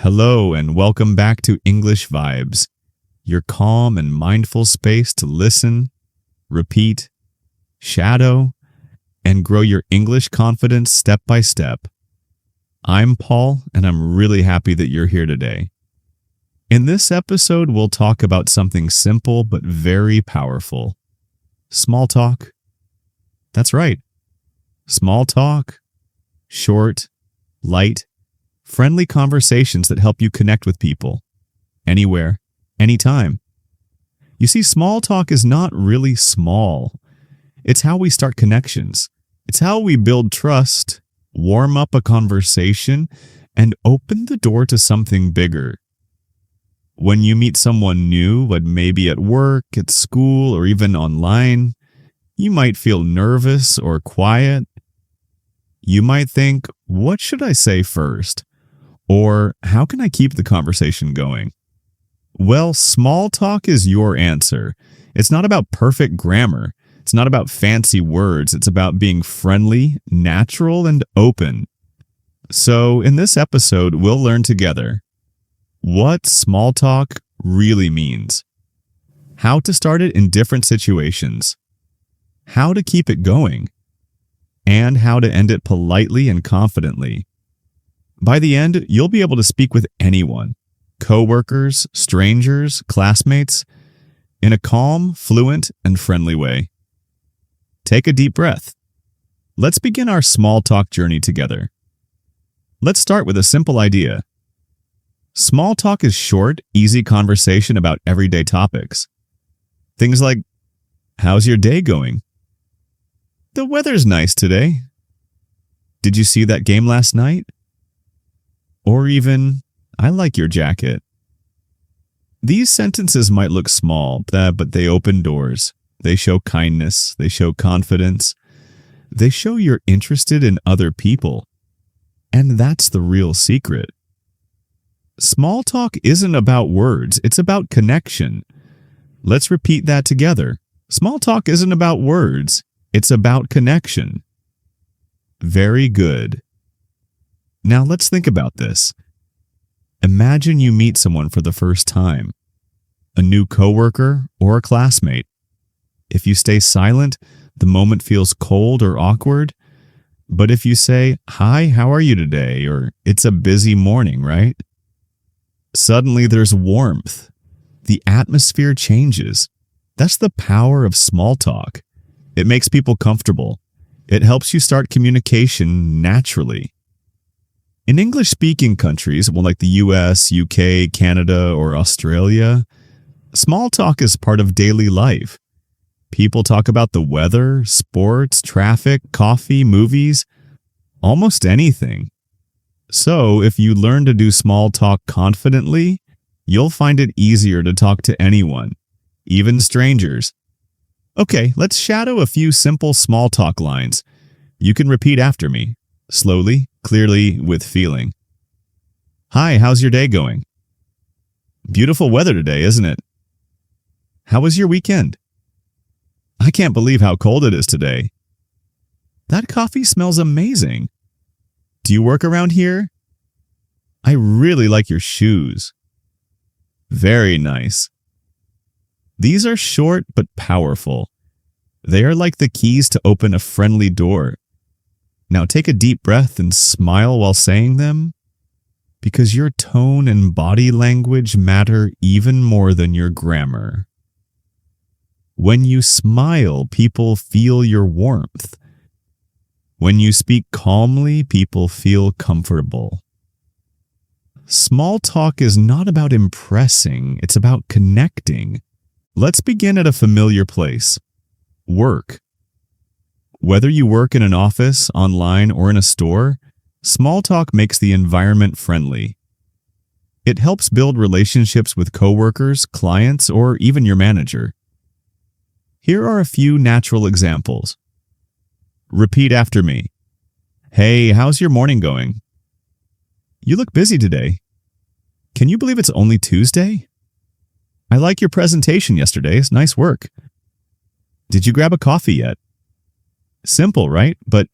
Hello and welcome back to English Vibes, your calm and mindful space to listen, repeat, shadow, and grow your English confidence step by step. I'm Paul, and I'm really happy that you're here today. In this episode, we'll talk about something simple but very powerful. Small talk. That's right. Small talk. Short, light, friendly conversations that help you connect with people. Anywhere, anytime. You see, small talk is not really small. It's how we start connections. It's how we build trust, warm up a conversation, and open the door to something bigger. When you meet someone new, but maybe at work, at school, or even online, you might feel nervous or quiet. You might think, what should I say first? Or how can I keep the conversation going? Well, small talk is your answer. It's not about perfect grammar. It's not about fancy words. It's about being friendly, natural, and open. So in this episode, we'll learn together what small talk really means, how to start it in different situations, how to keep it going, and how to end it politely and confidently. By the end, you'll be able to speak with anyone, coworkers, strangers, classmates, in a calm, fluent, and friendly way. Take a deep breath. Let's begin our small talk journey together. Let's start with a simple idea. Small talk is short, easy conversation about everyday topics. Things like, how's your day going? The weather's nice today. Did you see that game last night? Or even, I like your jacket. These sentences might look small, but they open doors. They show kindness. They show confidence. They show you're interested in other people. And that's the real secret. Small talk isn't about words. It's about connection. Let's repeat that together. Small talk isn't about words. It's about connection. Very good. Now let's think about this. Imagine you meet someone for the first time, a new coworker or a classmate. If you stay silent, the moment feels cold or awkward. But if you say, "Hi, how are you today?" or "It's a busy morning, right?" Suddenly there's warmth. The atmosphere changes. That's the power of small talk. It makes people comfortable. It helps you start communication naturally. In English-speaking countries, like the US, UK, Canada, or Australia, small talk is part of daily life. People talk about the weather, sports, traffic, coffee, movies, almost anything. So, if you learn to do small talk confidently, you'll find it easier to talk to anyone, even strangers. Okay, let's shadow a few simple small talk lines. You can repeat after me, slowly, clearly, with feeling. Hi, how's your day going? Beautiful weather today, isn't it? How was your weekend? I can't believe how cold it is today. That coffee smells amazing. Do you work around here? I really like your shoes. Very nice. These are short but powerful. They are like the keys to open a friendly door. Now take a deep breath and smile while saying them, because your tone and body language matter even more than your grammar. When you smile, people feel your warmth. When you speak calmly, people feel comfortable. Small talk is not about impressing, it's about connecting. Let's begin at a familiar place. Work. Whether you work in an office, online, or in a store, small talk makes the environment friendly. It helps build relationships with coworkers, clients, or even your manager. Here are a few natural examples. Repeat after me. Hey, how's your morning going? You look busy today. Can you believe it's only Tuesday? I like your presentation yesterday. It's nice work. Did you grab a coffee yet? Simple, right? But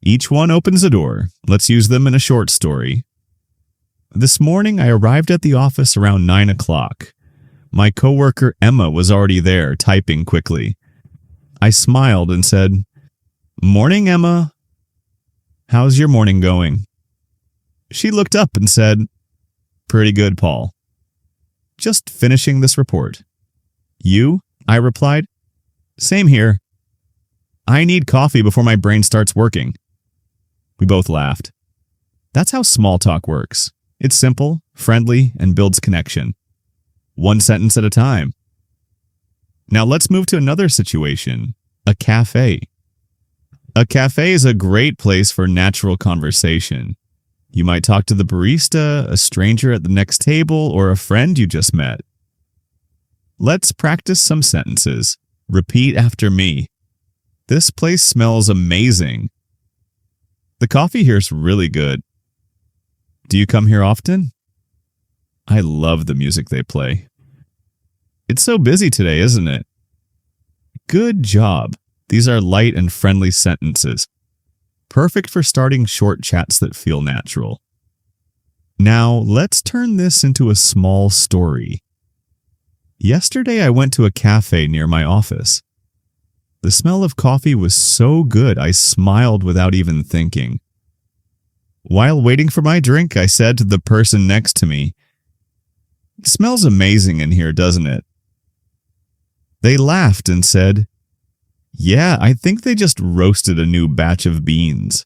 each one opens a door. Let's use them in a short story. This morning, I arrived at the office around 9 o'clock. My coworker Emma was already there, typing quickly. I smiled and said, "Morning, Emma. How's your morning going?" She looked up and said, "Pretty good, Paul. Just finishing this report." "You?" I replied. "Same here. I need coffee before my brain starts working." We both laughed. That's how small talk works. It's simple, friendly, and builds connection. One sentence at a time. Now let's move to another situation, a cafe. A cafe is a great place for natural conversation. You might talk to the barista, a stranger at the next table, or a friend you just met. Let's practice some sentences. Repeat after me. This place smells amazing. The coffee here's really good. Do you come here often? I love the music they play. It's so busy today, isn't it? Good job. These are light and friendly sentences. Perfect for starting short chats that feel natural. Now, let's turn this into a small story. Yesterday, I went to a cafe near my office. The smell of coffee was so good, I smiled without even thinking. While waiting for my drink, I said to the person next to me, "It smells amazing in here, doesn't it?" They laughed and said, "Yeah, I think they just roasted a new batch of beans."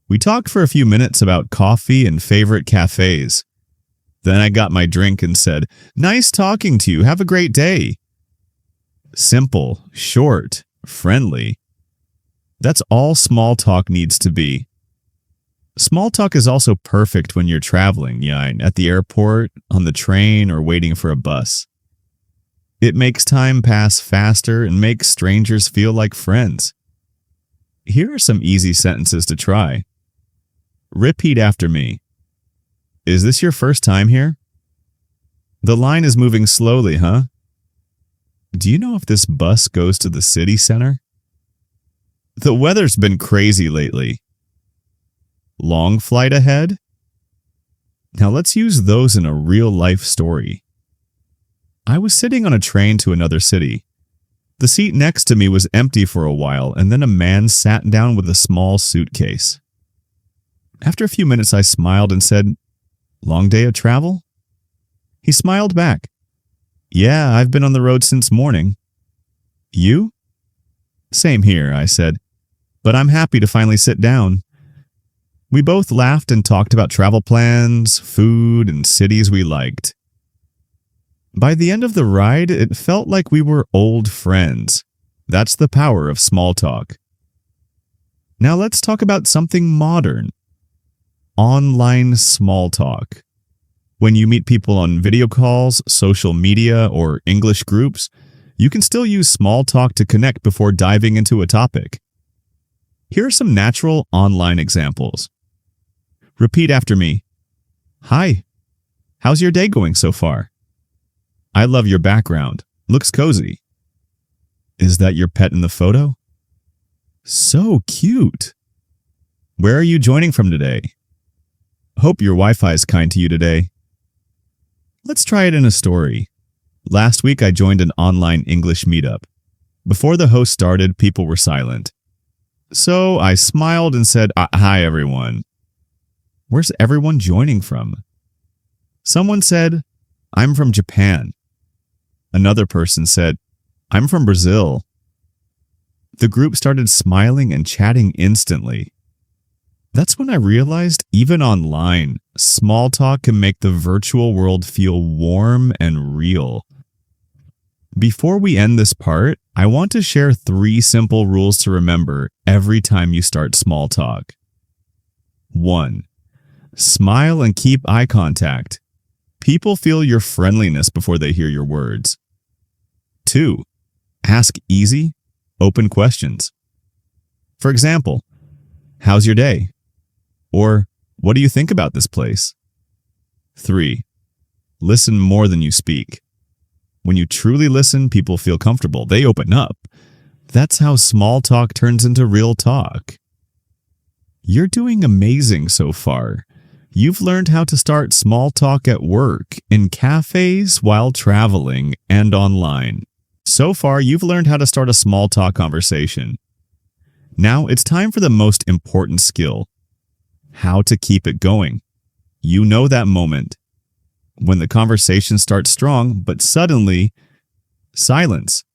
We talked for a few minutes about coffee and favorite cafes. Then I got my drink and said, "Nice talking to you. Have a great day." Simple, short, friendly. That's all small talk needs to be. Small talk is also perfect when you're traveling, at the airport, on the train, or waiting for a bus. It makes time pass faster and makes strangers feel like friends. Here are some easy sentences to try. Repeat after me. Is this your first time here? The line is moving slowly, huh? Do you know if this bus goes to the city center? The weather's been crazy lately. Long flight ahead? Now let's use those in a real-life story. I was sitting on a train to another city. The seat next to me was empty for a while, and then a man sat down with a small suitcase. After a few minutes, I smiled and said, "Long day of travel?" He smiled back. "Yeah, I've been on the road since morning." "You?" "Same here," I said, "but I'm happy to finally sit down." We both laughed and talked about travel plans, food, and cities we liked. By the end of the ride, it felt like we were old friends. That's the power of small talk. Now let's talk about something modern. Online small talk. When you meet people on video calls, social media, or English groups, you can still use small talk to connect before diving into a topic. Here are some natural online examples. Repeat after me. Hi. How's your day going so far? I love your background. Looks cozy. Is that your pet in the photo? So cute. Where are you joining from today? Hope your Wi-Fi is kind to you today. Let's try it in a story. Last week, I joined an online English meetup. Before the host started, people were silent. So I smiled and said, "Hi, everyone." Where's everyone joining from? Someone said, "I'm from Japan." Another person said, "I'm from Brazil." The group started smiling and chatting instantly. That's when I realized, even online, small talk can make the virtual world feel warm and real. Before we end this part, I want to share 3 simple rules to remember every time you start small talk. 1. Smile and keep eye contact. People feel your friendliness before they hear your words. 2. Ask easy, open questions. For example, how's your day? Or, what do you think about this place? 3. Listen more than you speak. When you truly listen, people feel comfortable. They open up. That's how small talk turns into real talk. You're doing amazing so far. You've learned how to start small talk at work, in cafes, while traveling, and online. So far, you've learned how to start a small talk conversation. Now it's time for the most important skill: how to keep it going. You know that moment when the conversation starts strong, but suddenly, silence.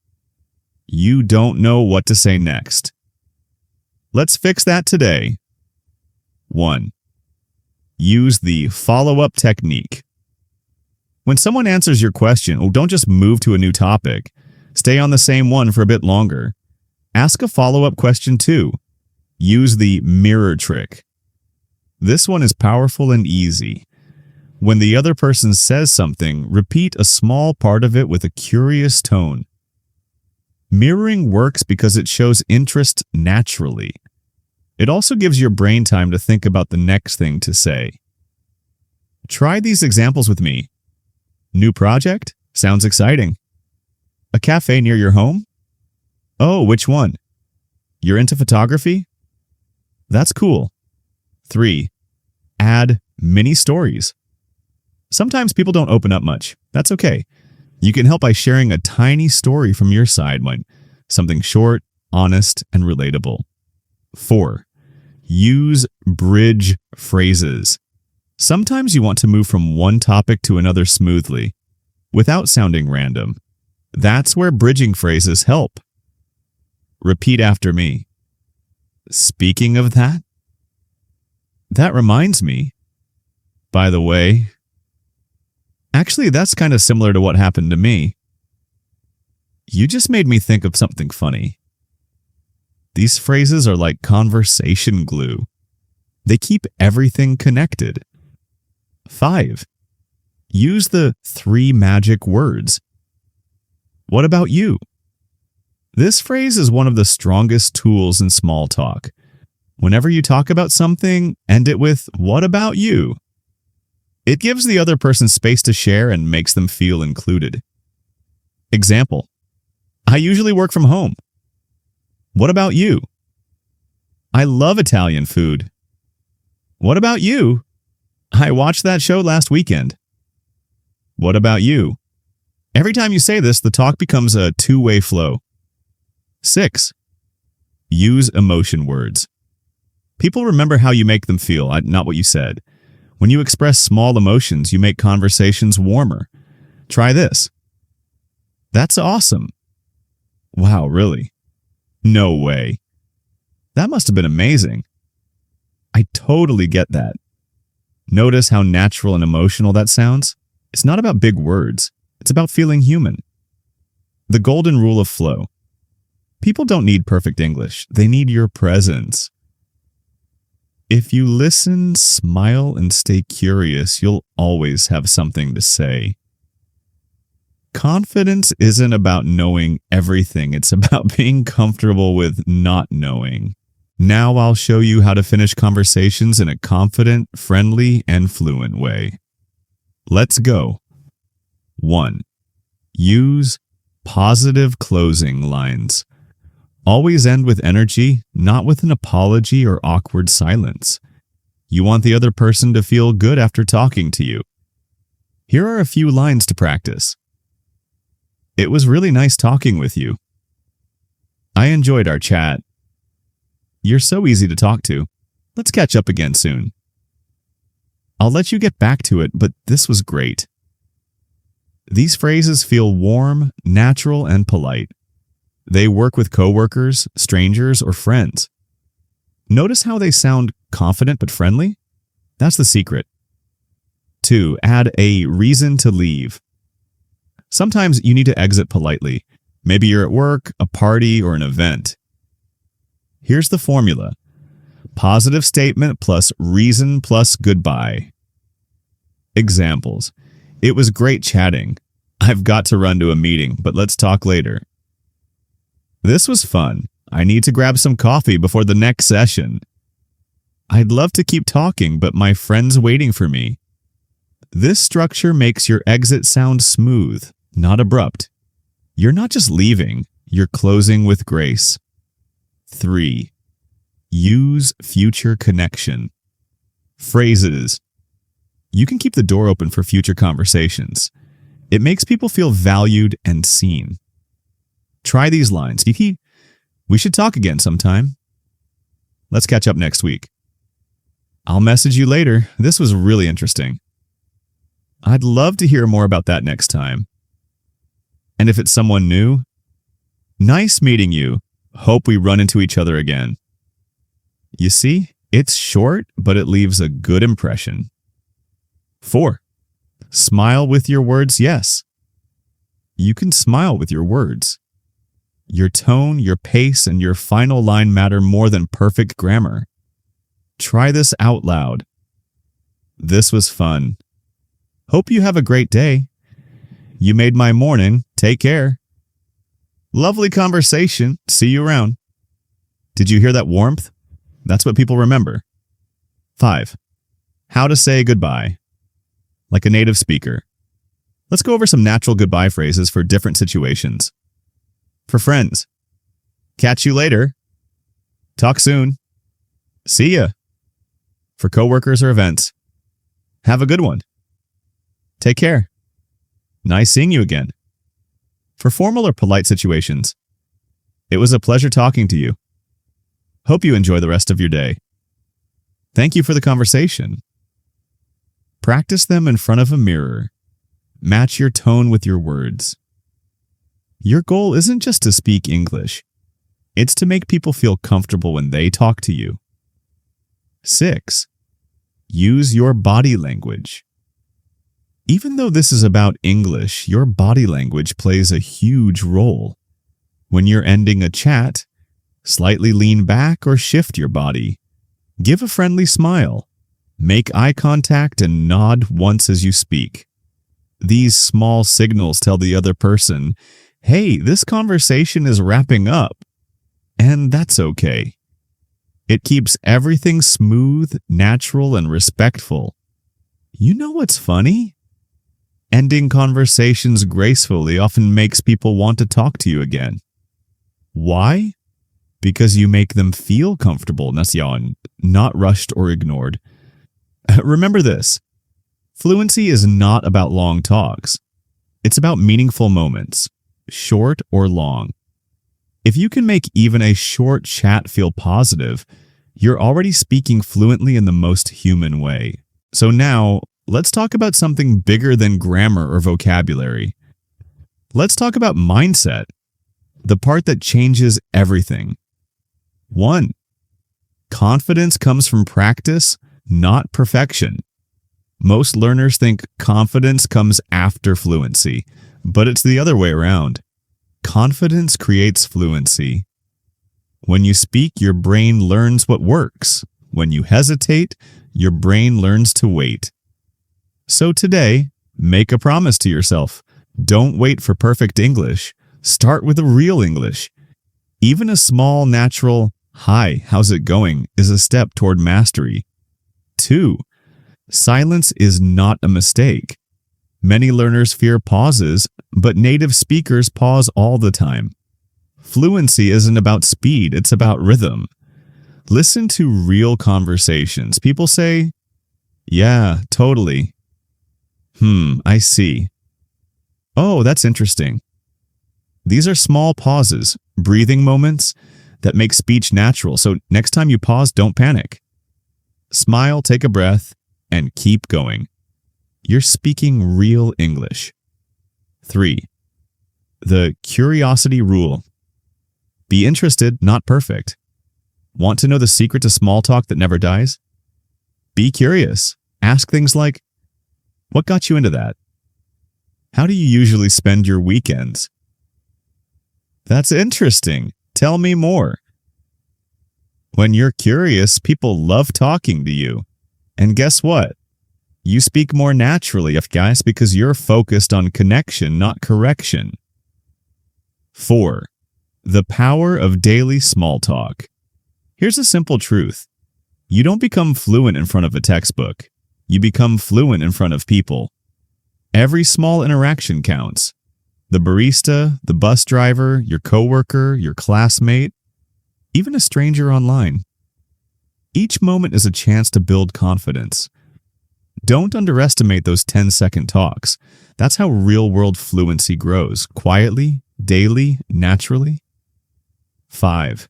You don't know what to say next. Let's fix that today. 1. Use the follow-up technique. When someone answers your question, don't just move to a new topic. Stay on the same one for a bit longer. Ask a follow-up question too. Use the mirror trick. This one is powerful and easy. When the other person says something, repeat a small part of it with a curious tone. Mirroring works because it shows interest naturally. It also gives your brain time to think about the next thing to say. Try these examples with me. New project? Sounds exciting. A cafe near your home? Oh, which one? You're into photography? That's cool. 3. Add mini stories. Sometimes people don't open up much. That's okay. You can help by sharing a tiny story from your side, something short, honest, and relatable. 4. Use bridge phrases. Sometimes you want to move from one topic to another smoothly, without sounding random. That's where bridging phrases help. Repeat after me. Speaking of that reminds me, by the way, actually, that's kind of similar to what happened to me. You just made me think of something funny. These phrases are like conversation glue. They keep everything connected. 5. Use the 3 magic words. What about you? This phrase is one of the strongest tools in small talk. Whenever you talk about something, end it with, "What about you?" It gives the other person space to share and makes them feel included. Example: I usually work from home. What about you? I love Italian food. What about you? I watched that show last weekend. What about you? Every time you say this, the talk becomes a two-way flow. 6. Use emotion words. People remember how you make them feel, not what you said. When you express small emotions, you make conversations warmer. Try this. That's awesome. Wow, really? No way. That must have been amazing. I totally get that. Notice how natural and emotional that sounds? It's not about big words. It's about feeling human. The golden rule of flow. People don't need perfect English. They need your presence. If you listen, smile, and stay curious, you'll always have something to say. Confidence isn't about knowing everything. It's about being comfortable with not knowing. Now I'll show you how to finish conversations in a confident, friendly, and fluent way. Let's go. 1. Use positive closing lines. Always end with energy, not with an apology or awkward silence. You want the other person to feel good after talking to you. Here are a few lines to practice. It was really nice talking with you. I enjoyed our chat. You're so easy to talk to. Let's catch up again soon. I'll let you get back to it, but this was great. These phrases feel warm, natural, and polite. They work with coworkers, strangers, or friends. Notice how they sound confident but friendly? That's the secret. 2. Add a reason to leave. Sometimes you need to exit politely. Maybe you're at work, a party, or an event. Here's the formula. Positive statement plus reason plus goodbye. Examples. It was great chatting. I've got to run to a meeting, but let's talk later. This was fun. I need to grab some coffee before the next session. I'd love to keep talking, but my friend's waiting for me. This structure makes your exit sound smooth, not abrupt. You're not just leaving, you're closing with grace. 3. Use future connection. Phrases. you can keep the door open for future conversations. It makes people feel valued and seen. Try these lines. Hee, we should talk again sometime. Let's catch up next week. I'll message you later. This was really interesting. I'd love to hear more about that next time. And if it's someone new, nice meeting you. Hope we run into each other again. You see, it's short, but it leaves a good impression. 4. Smile with your words, yes. You can smile with your words. Your tone, your pace, and your final line matter more than perfect grammar. Try this out loud. This was fun. Hope you have a great day. You made my morning. Take care. Lovely conversation. See you around. Did you hear that warmth? That's what people remember. 5. How to say goodbye. Like a native speaker. Let's go over some natural goodbye phrases for different situations. For friends, catch you later. Talk soon. See ya. For coworkers or events, have a good one. Take care. Nice seeing you again. For formal or polite situations, it was a pleasure talking to you. Hope you enjoy the rest of your day. Thank you for the conversation. Practice them in front of a mirror. Match your tone with your words. Your goal isn't just to speak English. It's to make people feel comfortable when they talk to you. 6. Use your body language. Even though this is about English, your body language plays a huge role. When you're ending a chat, slightly lean back or shift your body. Give a friendly smile. Make eye contact and nod once as you speak. These small signals tell the other person, hey, this conversation is wrapping up. And that's okay. It keeps everything smooth, natural, and respectful. You know what's funny? Ending conversations gracefully often makes people want to talk to you again. Why? Because you make them feel comfortable, not rushed or ignored. Remember this. Fluency is not about long talks. It's about meaningful moments, short or long. If you can make even a short chat feel positive, you're already speaking fluently in the most human way. So now, let's talk about something bigger than grammar or vocabulary. Let's talk about mindset, the part that changes everything. 1. Confidence comes from practice, not perfection. Most learners think confidence comes after fluency, but it's the other way around. Confidence creates fluency. When you speak, your brain learns what works. When you hesitate, your brain learns to wait. So today, make a promise to yourself. Don't wait for perfect English. Start with a real English. Even a small, natural, hi, how's it going, is a step toward mastery. 2. Silence is not a mistake. Many learners fear pauses, but native speakers pause all the time. Fluency isn't about speed, it's about rhythm. Listen to real conversations. People say, yeah, totally. I see. Oh, that's interesting. These are small pauses, breathing moments that make speech natural. So next time you pause, don't panic. Smile, take a breath, and keep going. You're speaking real English. 3. The curiosity rule. Be interested, not perfect. Want to know the secret to small talk that never dies? Be curious. Ask things like, what got you into that? How do you usually spend your weekends? That's interesting. Tell me more. When you're curious, people love talking to you. And guess what? You speak more naturally, guys, because you're focused on connection, not correction. 4. The power of daily small talk. Here's a simple truth. You don't become fluent in front of a textbook. You become fluent in front of people. Every small interaction counts. The barista, the bus driver, your coworker, your classmate, even a stranger online. Each moment is a chance to build confidence. Don't underestimate those 10-second talks. That's how real-world fluency grows, quietly, daily, naturally. 5.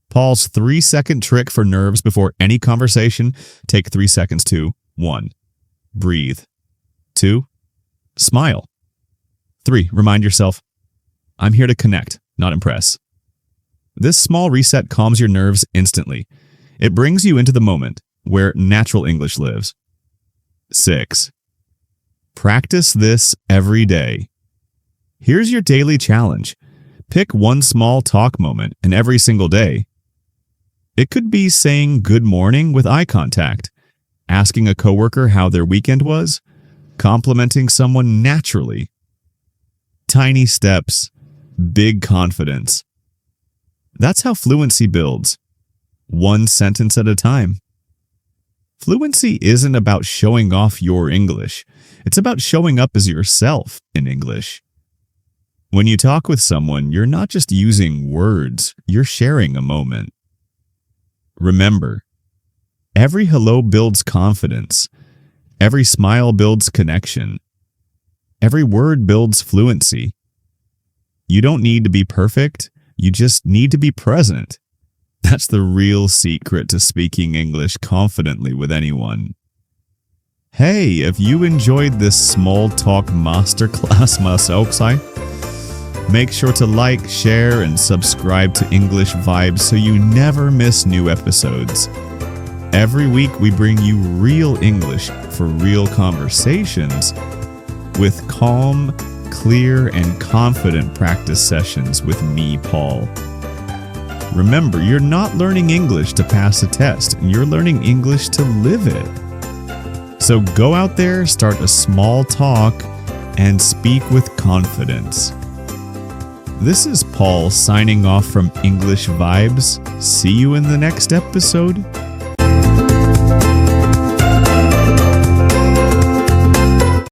Paul's 3-second trick for nerves before any conversation. Take 3 seconds to 1. Breathe. 2. Smile. 3. Remind yourself, I'm here to connect, not impress. This small reset calms your nerves instantly. It brings you into the moment, where natural English lives. 6. Practice this every day. Here's your daily challenge. Pick one small talk moment in every single day. It could be saying good morning with eye contact, asking a coworker how their weekend was, complimenting someone naturally. Tiny steps, big confidence. That's how fluency builds, one sentence at a time. Fluency isn't about showing off your English. It's about showing up as yourself in English. When you talk with someone, you're not just using words, you're sharing a moment. Remember, every hello builds confidence. Every smile builds connection. Every word builds fluency. You don't need to be perfect, you just need to be present. That's the real secret to speaking English confidently with anyone. Hey, if you enjoyed this Small Talk Masterclass Masterclass, make sure to like, share, and subscribe to English Vibes so you never miss new episodes. Every week we bring you real English for real conversations with calm, clear, and confident practice sessions with me, Paul. Remember, you're not learning English to pass a test, you're learning English to live it. So go out there, start a small talk, and speak with confidence. This is Paul signing off from English Vibes. See you in the next episode.